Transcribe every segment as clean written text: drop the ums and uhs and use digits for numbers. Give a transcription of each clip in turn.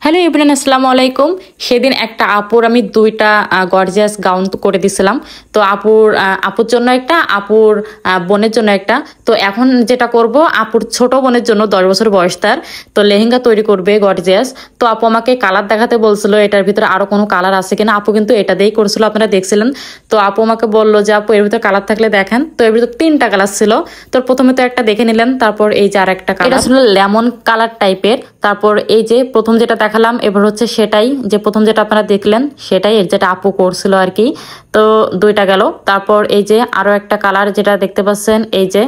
Hello everyone, আসসালামু আলাইকুম। সেদিন একটা আপুর আমি দুইটা গর্জিয়াস গাউন করে দিছিলাম। তো আপুর জন্য একটা, আপুর বোনের জন্য একটা। তো এখন যেটা করব, আপুর ছোট বোনের জন্য 10 বছর বয়স তার, তো লেহেঙ্গা তৈরি করবে গর্জিয়াস। তো আপু আমাকে কালার দেখাতে বলছিল, এটার ভিতরে আরো কোনো কালার আছে কিনা। আপু কিন্তু এটা দিয়েই করছিল, আপনারা দেখছিলেন। তো আপু আমাকে বললো যে আপু এর ভিতরে কালার থাকলে দেখেন। তো এর ভিতরে 3টা কালার ছিল। তো প্রথমে তো একটা দেখে নিলেন, তারপর এই যে আর একটা কালার, এটা ছিল লেমন কালার টাইপের। তারপর এই যে প্রথম যেটা দেখালাম, এবার হচ্ছে সেটাই, যে প্রথম যেটা আপনারা দেখলেন সেটাই, এর যেটা আপু করছিল আর কি। তো দুইটা গেল। তারপর এই যে আরো একটা কালার যেটা দেখতে পাচ্ছেন, এই যে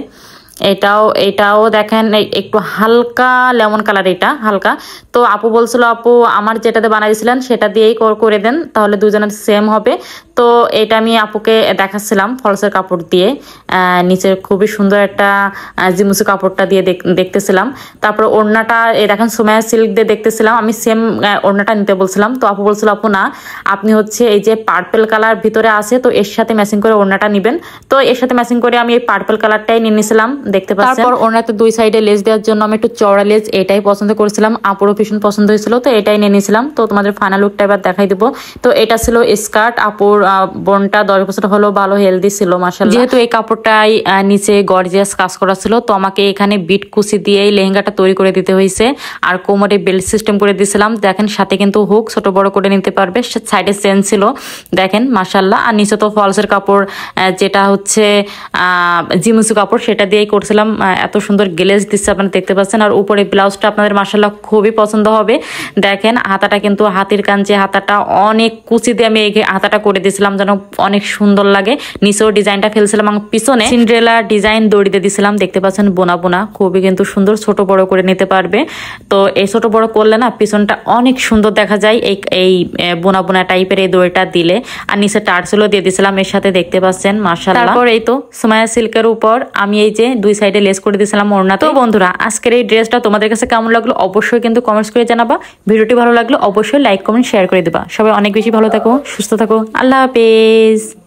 এটাও দেখেন একটু হালকা লেমন কালার, এটা হালকা। তো আপু বলছিল আপু আমার যেটাতে বানাইছিলেন সেটা দিয়েই করে দেন, তাহলে দুজনের সেম হবে। তো এটা আমি আপুকে দেখাচ্ছিলাম ফলসের কাপড় দিয়ে, নিচে খুবই সুন্দর একটা জিমুসি কাপড়টা দিয়ে দেখতেছিলাম। তারপর ওড়নাটা দেখেন সোমায়া সিল্ক দিয়ে দেখতেছিলাম, আমি সেম ওড়নাটা নিতে বলছিলাম। তো আপু বলছিল আপু না, আপনি হচ্ছে এই যে পার্পল কালার ভিতরে আছে, তো এর সাথে ম্যাচিং করে ওড়নাটা নেবেন। তো এর সাথে ম্যাচিং করে আমি এই পার্পল কালারটাই নিয়ে নিয়েছিলাম, দেখতে পাচ্ছেন। তারপর ওড়নাতে দুই সাইডে লেস দেওয়ার জন্য আমি একটু চওড়া লেস এটাই পছন্দ করেছিলাম, আপুরও ভীষণ পছন্দ হয়েছিল, তো এটাই নিয়ে নিয়েছিলাম। তো তোমাদের ফাইনাল লুকটা এবার দেখাই দিব। তো এটা ছিল স্কার্ট, আপুর বোনটা 10 বছর হলো, ভালো হেলদি ছিল মাশাআল্লাহ। যেহেতু এই কাপড়টাই নিচে গর্জিয়াস কাজ করা ছিল, তো আমাকে এখানে বিট কুচি দিয়েই লেহেঙ্গাটা তৈরি করে দিতে হয়েছে। আর কোমরে বেল্ট সিস্টেম করে দিয়েছিলাম, দেখেন সাথে কিন্তু হুক ছোট বড় করে নিতে পারবে, সাইডে চেন ছিল, দেখেন মাশাআল্লাহ। আর নিচে তো ফলসের কাপড়, যেটা হচ্ছে জিমুসু কাপড়, সেটা দিয়েই করছিলাম। এত সুন্দর গ্লেজ দিচ্ছে আপনারা দেখতে পাচ্ছেন। আর উপরে ব্লাউজটা আপনাদের মাশাআল্লাহ খুবই পছন্দ হবে। দেখেন হাতাটা কিন্তু হাতির কান, যে হাতাটা অনেক কুচি দিয়ে আমি এই হাতাটা করে দিয়েছিলাম যেন অনেক সুন্দর লাগে। নিচেও ডিজাইনটা ফেলছিলাম, এবং পিছনে সিন্ড্রেলা ডিজাইন দড়ি দিয়ে দিয়েছিলাম, দেখতে পাচ্ছেন বোনা বোনা, খুবই কিন্তু সুন্দর। ছোট বড় করে নিতে পারবে। তো এই ছোট বড় করলে না পিছনটা অনেক সুন্দর দেখা যায় এই বোনা বোনা টাইপের এই দড়িটা দিলে। আর নিচে টার্সেলও দিয়ে দিয়েছিলাম এর সাথে, দেখতে পাচ্ছেন মাশাআল্লাহ। তারপর এই তো সোমায়া সিল্কের উপর আমি এই যে দুই সাইডে লেস করে দিয়েছিলাম ওড়না। তো বন্ধুরা, আজকের এই ড্রেসটা তোমাদের কাছে কেমন লাগলো অবশ্যই কিন্তু কমেন্টস করে জানাবা। ভিডিওটি ভালো লাগলো অবশ্যই লাইক কমেন্ট শেয়ার করে দিবা। সবাই অনেক বেশি ভালো থাকো, সুস্থ থাকো, আল্লাহ হাফেজ।